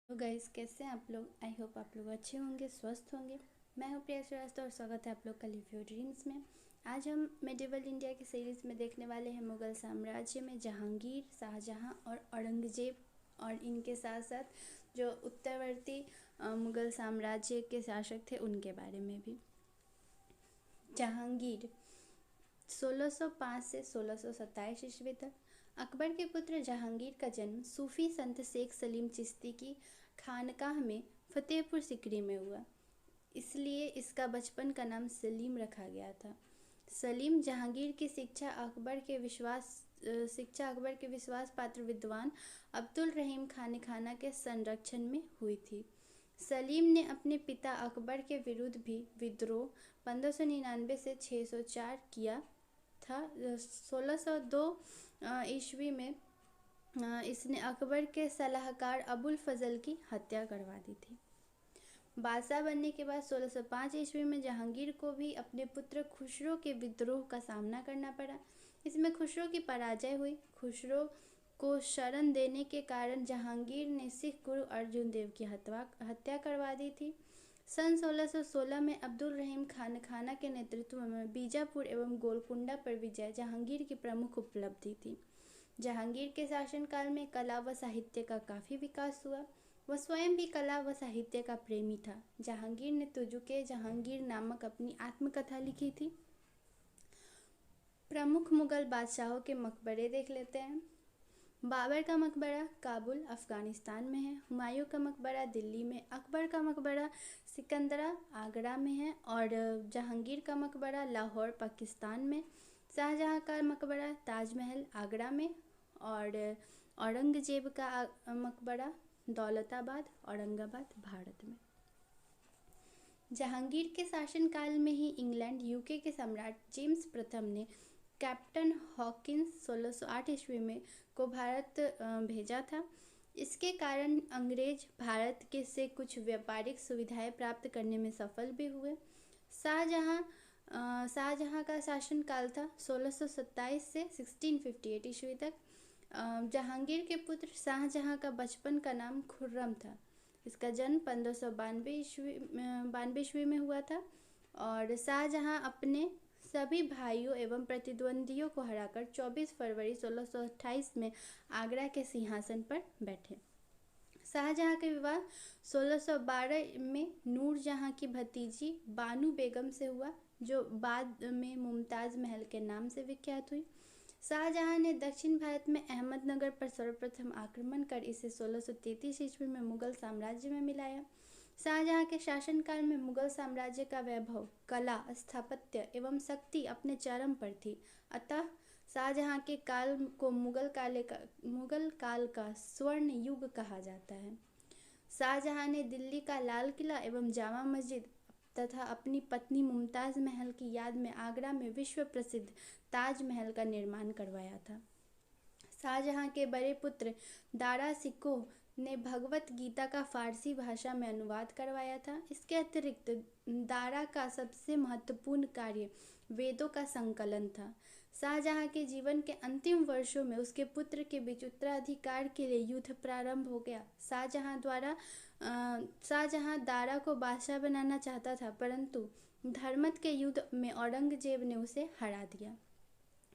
तो गाइस, कैसे हैं आप लोग। आई होप आप लोग अच्छे होंगे, स्वस्थ होंगे। मैं हूँ प्रिया श्रीवास्तव और स्वागत है आप लोग का लिव योर ड्रीम्स में। आज हम मेडिवल इंडिया की सीरीज़ में देखने वाले हैं मुग़ल साम्राज्य में जहांगीर, शाहजहां और औरंगजेब, और इनके साथ साथ जो उत्तरवर्ती मुग़ल साम्राज्य के शासक थे उनके बारे में भी। जहांगीर 1605 से 1627 ईस्वी तक। अकबर के पुत्र जहांगीर का जन्म सूफी संत शेख सलीम चिश्ती की खानकाह में फतेहपुर सिकरी में हुआ, इसलिए इसका बचपन का नाम सलीम रखा गया था। सलीम जहांगीर की शिक्षा अकबर के विश्वास पात्र विद्वान अब्दुल रहीम खान खाना के संरक्षण में हुई थी। सलीम ने अपने पिता अकबर के विरुद्ध भी विद्रोह 1599 से 604 किया था। 1602 ईस्वी में इसने अकबर के सलाहकार अबुल फजल की हत्या करवा दी थी। बादशाह बनने के बाद 1605 ईस्वी में जहांगीर को भी अपने पुत्र खुसरो के विद्रोह का सामना करना पड़ा। इसमें खुसरो की पराजय हुई। खुसरो को शरण देने के कारण जहांगीर ने सिख गुरु अर्जुन देव की हत्या करवा दी थी। सन 1616 में अब्दुल रहीम खान खाना के नेतृत्व में बीजापुर एवं गोलकुंडा पर विजय जहांगीर की प्रमुख उपलब्धि थी। जहांगीर के शासनकाल में कला व साहित्य का काफ़ी विकास हुआ। वह स्वयं भी कला व साहित्य का प्रेमी था। जहांगीर ने तुजुके जहांगीर नामक अपनी आत्मकथा लिखी थी। प्रमुख मुगल बादशाहों के मकबरे देख लेते हैं। बाबर का मकबरा काबुल अफ़गानिस्तान में है। हुमायूं का मकबरा दिल्ली में। अकबर का मकबरा सिकंदरा आगरा में है और जहांगीर का मकबरा लाहौर पाकिस्तान में। शाहजहां का मकबरा ताजमहल आगरा में और औरंगजेब का मकबरा दौलताबाद औरंगाबाद भारत में। जहांगीर के शासनकाल में ही इंग्लैंड यूके के सम्राट जेम्स प्रथम ने कैप्टन हॉकिंस 1608 ईस्वी में को भारत भेजा था। इसके कारण अंग्रेज भारत के से कुछ व्यापारिक सुविधाएं प्राप्त करने में सफल भी हुए। शाहजहां का शासनकाल था 1627 से 1658 ईस्वी तक। जहांगीर के पुत्र शाहजहां का बचपन का नाम खुर्रम था। इसका जन्म 1592 ईस्वी में हुआ था और शाहजहां अपने सभी भाइयों एवं प्रतिद्वंदियों को हराकर 24 फरवरी 1628 में आगरा के सिंहासन पर बैठे। शाहजहां का विवाह 1612 में नूरजहां की भतीजी बानू बेगम से हुआ, जो बाद में मुमताज़ महल के नाम से विख्यात हुई। शाहजहां ने दक्षिण भारत में अहमदनगर पर सर्वप्रथम आक्रमण कर इसे 1633 ईस्वी में मुगल साम्राज्य में मिलाया। शाहजहां के शासनकाल में मुगल साम्राज्य का वैभव, कला, स्थापत्य एवं शक्ति अपने चरम पर थी। अतः शाहजहां के काल को मुगल काल का स्वर्ण युग कहा जाता है। शाहजहां ने दिल्ली का लाल किला एवं जामा मस्जिद तथा अपनी पत्नी मुमताज़ महल की याद में आगरा में विश्व प्रसिद्ध ताजमहल का निर्माण करवाया था। शाहजहां के बड़े पुत्र दारा शिकोह ने भगवत गीता का फारसी भाषा में अनुवाद करवाया था। इसके अतिरिक्त दारा का सबसे महत्वपूर्ण कार्य वेदों का संकलन था। शाहजहां के जीवन के अंतिम वर्षों में उसके पुत्र के बीच उत्तराधिकार के लिए युद्ध प्रारंभ हो गया। शाहजहां दारा को बादशाह बनाना चाहता था, परंतु धर्मत के युद्ध में औरंगजेब ने उसे हरा दिया।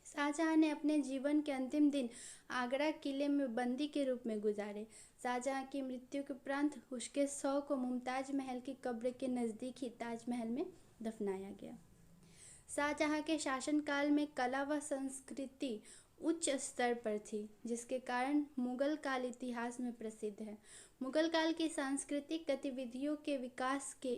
शाहजहां ने अपने जीवन के अंतिम दिन आगरा किले में बंदी के रूप में गुजारे। शाहजहां की मृत्यु के उपरांत उसके शव को मुमताज महल की कब्र के नज़दीक ही ताजमहल में दफनाया गया। शाहजहां के शासनकाल में कला व संस्कृति उच्च स्तर पर थी, जिसके कारण मुगल काल इतिहास में प्रसिद्ध है। मुगल काल की सांस्कृतिक गतिविधियों के विकास के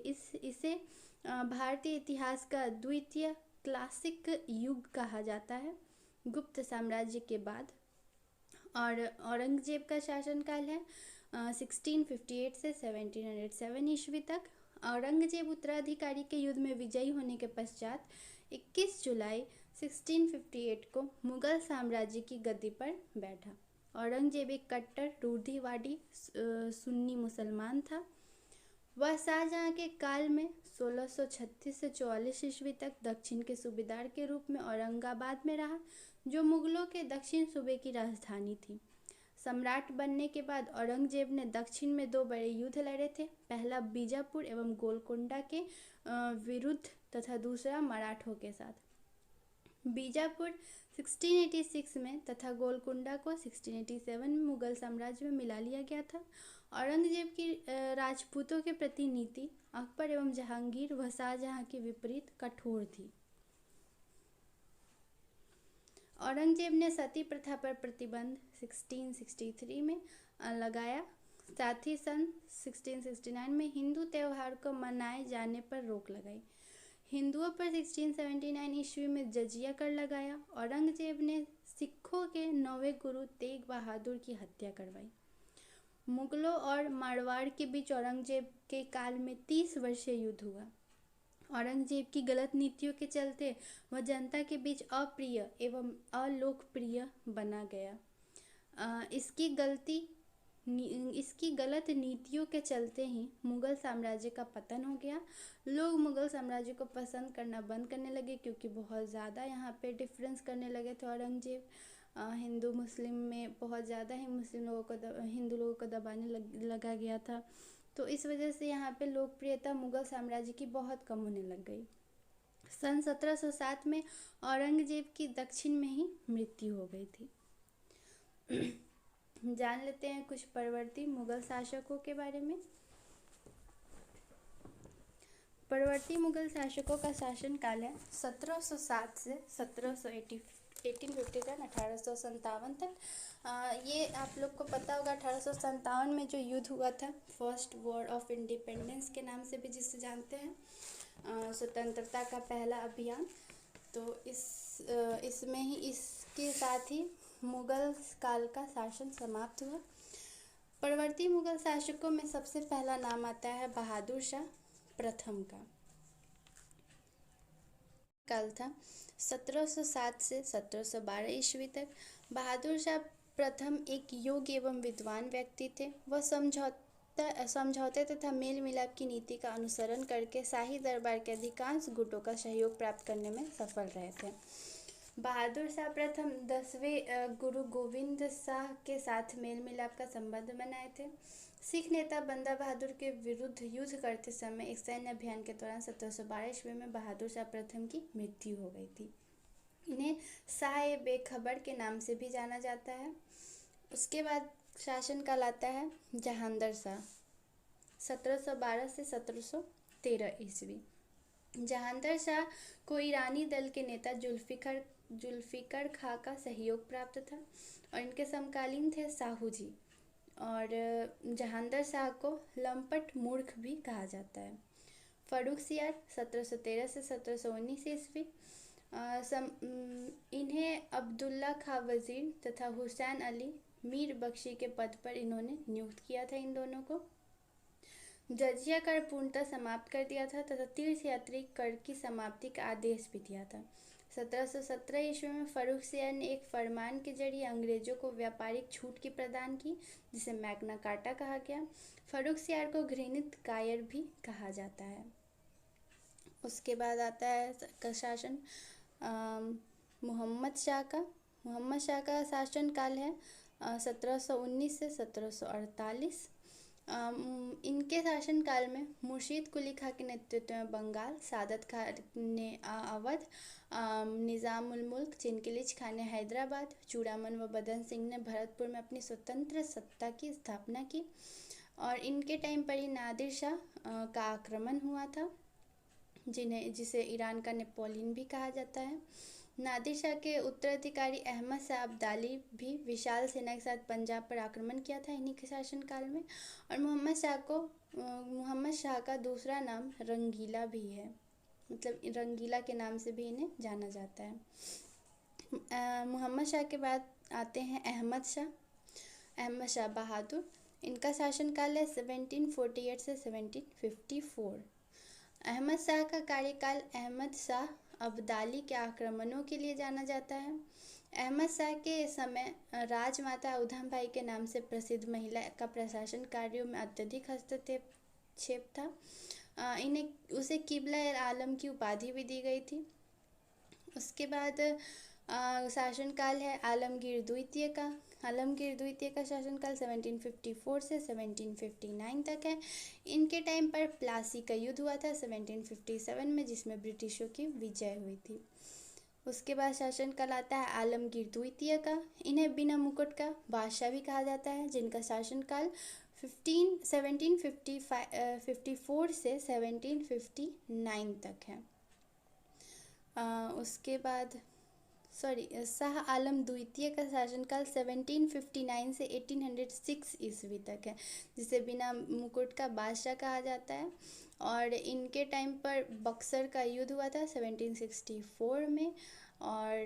इसे भारतीय इतिहास का द्वितीय क्लासिक युग कहा जाता है, गुप्त साम्राज्य के बाद। और औरंगजेब का शासनकाल है 1658 से 1707 ईस्वी तक। औरंगजेब उत्तराधिकारी के युद्ध में विजयी होने के पश्चात 21 जुलाई 1658 को मुगल साम्राज्य की गद्दी पर बैठा। औरंगजेब एक कट्टर रूढ़िवादी सुन्नी मुसलमान था। वह शाहजहां के काल में 1636 से 44 ईस्वी तक दक्षिण के सूबेदार के रूप में औरंगाबाद में रहा, जो मुगलों के दक्षिण सूबे की राजधानी थी। सम्राट बनने के बाद औरंगजेब ने दक्षिण में 2 बड़े युद्ध लड़े थे। पहला बीजापुर एवं गोलकोंडा के विरुद्ध तथा दूसरा मराठों के साथ। बीजापुर 1686 में तथा गोलकोंडा को 1687 में मुगल साम्राज्य में मिला लिया गया था। औरंगजेब की राजपूतों के प्रति नीति अकबर एवं जहांगीर व शाहजहां के विपरीत कठोर थी। औरंगजेब ने सती प्रथा पर प्रतिबंध 1663 में लगाया। साथ ही सन 1669 में हिंदू त्यौहार को मनाए जाने पर रोक लगाई। हिंदुओं पर 1679 ईस्वी में जजिया कर लगाया। औरंगजेब ने सिखों के 9वें गुरु तेग बहादुर की हत्या करवाई। मुगलों और मारवाड़ के बीच औरंगजेब के काल में 30 वर्षीय युद्ध हुआ। औरंगजेब की गलत नीतियों के चलते वह जनता के बीच अप्रिय एवं अलोकप्रिय बना गया। इसकी गलत नीतियों के चलते ही मुगल साम्राज्य का पतन हो गया। लोग मुगल साम्राज्य को पसंद करना बंद करने लगे क्योंकि बहुत ज़्यादा यहाँ पे डिफरेंस करने लगे थे औरंगजेब। हिंदू मुस्लिम में बहुत ज़्यादा ही हिंदू लोगों को दबाने लगा गया था। तो इस वजह से यहाँ पे लोकप्रियता मुगल साम्राज्य की बहुत कम होने लग गई। सन 1707 में औरंगजेब की दक्षिण में ही मृत्यु हो गई थी। जान लेते हैं कुछ परवर्ती मुगल शासकों के बारे में। परवर्ती मुगल शासकों का शासन काल है 1707 से 1857 तक। ये आप लोग को पता होगा 1857 में जो युद्ध हुआ था, फर्स्ट वॉर ऑफ इंडिपेंडेंस के नाम से भी जिसे जानते हैं, स्वतंत्रता का पहला अभियान। तो इसमें ही इसके साथ ही मुगल काल का शासन समाप्त हुआ। परवर्ती मुगल शासकों में सबसे पहला नाम आता है बहादुर शाह प्रथम का। काल था 1707 से 1712 ईस्वी तक। बहादुर शाह प्रथम एक योग्य एवं विद्वान व्यक्ति थे। वह समझौते तथा मेल मिलाप की नीति का अनुसरण करके शाही दरबार के अधिकांश गुटों का सहयोग प्राप्त करने में सफल रहे थे। बहादुर शाह प्रथम 10वें गुरु गोविंद शाह के साथ मेल मिलाप का संबंध बनाए थे। सिख नेता बंदा बहादुर के विरुद्ध युद्ध करते समय एक सैन्य अभियान के दौरान 1712 ईस्वी में बहादुर शाह प्रथम की मृत्यु हो गई थी। इन्हें शाह बेखबर के नाम से भी जाना जाता है। उसके बाद शासन काल आता है जहांगीर शाह 1712 से 1713 ईस्वी। जहांगीर शाह को ईरानी दल के नेता जुल्फिकार खां का सहयोग प्राप्त था और इनके समकालीन थे साहू जी। और जहांगीर शाह को लंपट मूर्ख भी कहा जाता है। फर्रुखसियार 1713 से 1719 ईस्वी। इन्हें अब्दुल्ला खां वजीर तथा हुसैन अली मीर बख्शी के पद पर इन्होंने नियुक्त किया था इन दोनों को। जजिया कर पूर्णतः समाप्त कर दिया था तथा तीर्थयात्री कर की समाप्ति का आदेश भी दिया था। 1717 ईस्वी में फर्रुखसियार ने एक फरमान के जरिए अंग्रेजों को व्यापारिक छूट की प्रदान की, जिसे मैग्ना कार्टा कहा गया। फर्रुखसियार को घृणित कायर भी कहा जाता है। उसके बाद आता है शासन मोहम्मद शाह का। मोहम्मद शाह का शासन काल है 1719 से 1748। इनके शासनकाल में मुर्शीद कुली खां के नेतृत्व में बंगाल, सादत खां ने अवध, निज़ामुल मुल्क चिनकिलिच खां ने हैदराबाद, चूड़ामन व बदन सिंह ने भरतपुर में अपनी स्वतंत्र सत्ता की स्थापना की। और इनके टाइम पर ही नादिर शाह का आक्रमण हुआ था, जिसे ईरान का नेपोलियन भी कहा जाता है। नादिर शाह के उत्तराधिकारी अहमद शाह अब्दाली भी विशाल सेना के साथ पंजाब पर आक्रमण किया था इन्हीं के शासनकाल में। और मोहम्मद शाह का दूसरा नाम रंगीला भी है, मतलब रंगीला के नाम से भी इन्हें जाना जाता है। मोहम्मद शाह के बाद आते हैं अहमद शाह बहादुर। इनका शासनकाल है 1748 से 1754। अहमद शाह का कार्यकाल अहमद शाह अब्दाली के आक्रमणों के लिए जाना जाता है। अहमद शाह के समय राजमाता उधम बाई के नाम से प्रसिद्ध महिला का प्रशासन कार्यों में अत्यधिक हस्तक्षेप था। उसे किबला आलम की उपाधि भी दी गई थी। उसके बाद शासनकाल है आलमगीर द्वितीय का आलमगीर द्वितीय का शासनकाल 1754 से 1759 तक है। इनके टाइम पर प्लासी का युद्ध हुआ था 1757 में, जिसमें ब्रिटिशों की विजय हुई थी। उसके बाद शासनकाल आता है आलमगीर द्वितीय का। इन्हें बिना मुकुट का बादशाह भी कहा जाता है, जिनका शासनकाल 1754 से 1759 तक है। उसके बाद शाह आलम द्वितीय का शासनकाल 1759 से 1806 ईस्वी तक है, जिसे बिना मुकुट का बादशाह कहा जाता है। और इनके टाइम पर बक्सर का युद्ध हुआ था 1764 में। और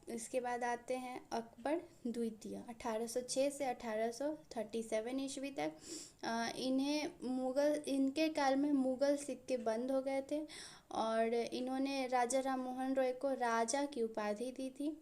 इसके बाद आते हैं अकबर द्वितीय 1806 से 1837 ईस्वी तक। इनके काल में मुग़ल सिक्के बंद हो गए थे और इन्होंने राजा राम मोहन रॉय को राजा की उपाधि दी थी।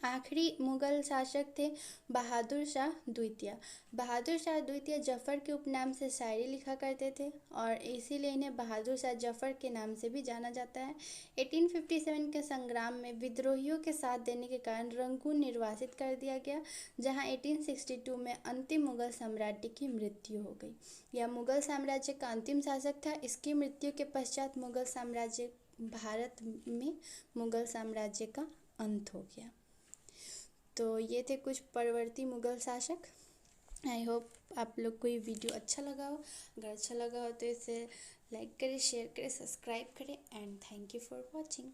आखिरी मुगल शासक थे बहादुर शाह द्वितीय। बहादुर शाह द्वितीय जफ़र के उपनाम से शायरी लिखा करते थे और इसीलिए इन्हें बहादुर शाह जफ़र के नाम से भी जाना जाता है। 1857 के संग्राम में विद्रोहियों के साथ देने के कारण रंगून निर्वासित कर दिया गया, जहां 1862 में अंतिम मुगल सम्राट की मृत्यु हो गई। यह मुगल साम्राज्य का अंतिम शासक था। इसकी मृत्यु के पश्चात भारत में मुगल साम्राज्य का अंत हो गया। तो ये थे कुछ परवर्ती मुगल शासक। आई होप आप लोग को ये वीडियो अच्छा लगा हो। अगर अच्छा लगा हो तो इसे लाइक करें, शेयर करें, सब्सक्राइब करें and thank you for watching.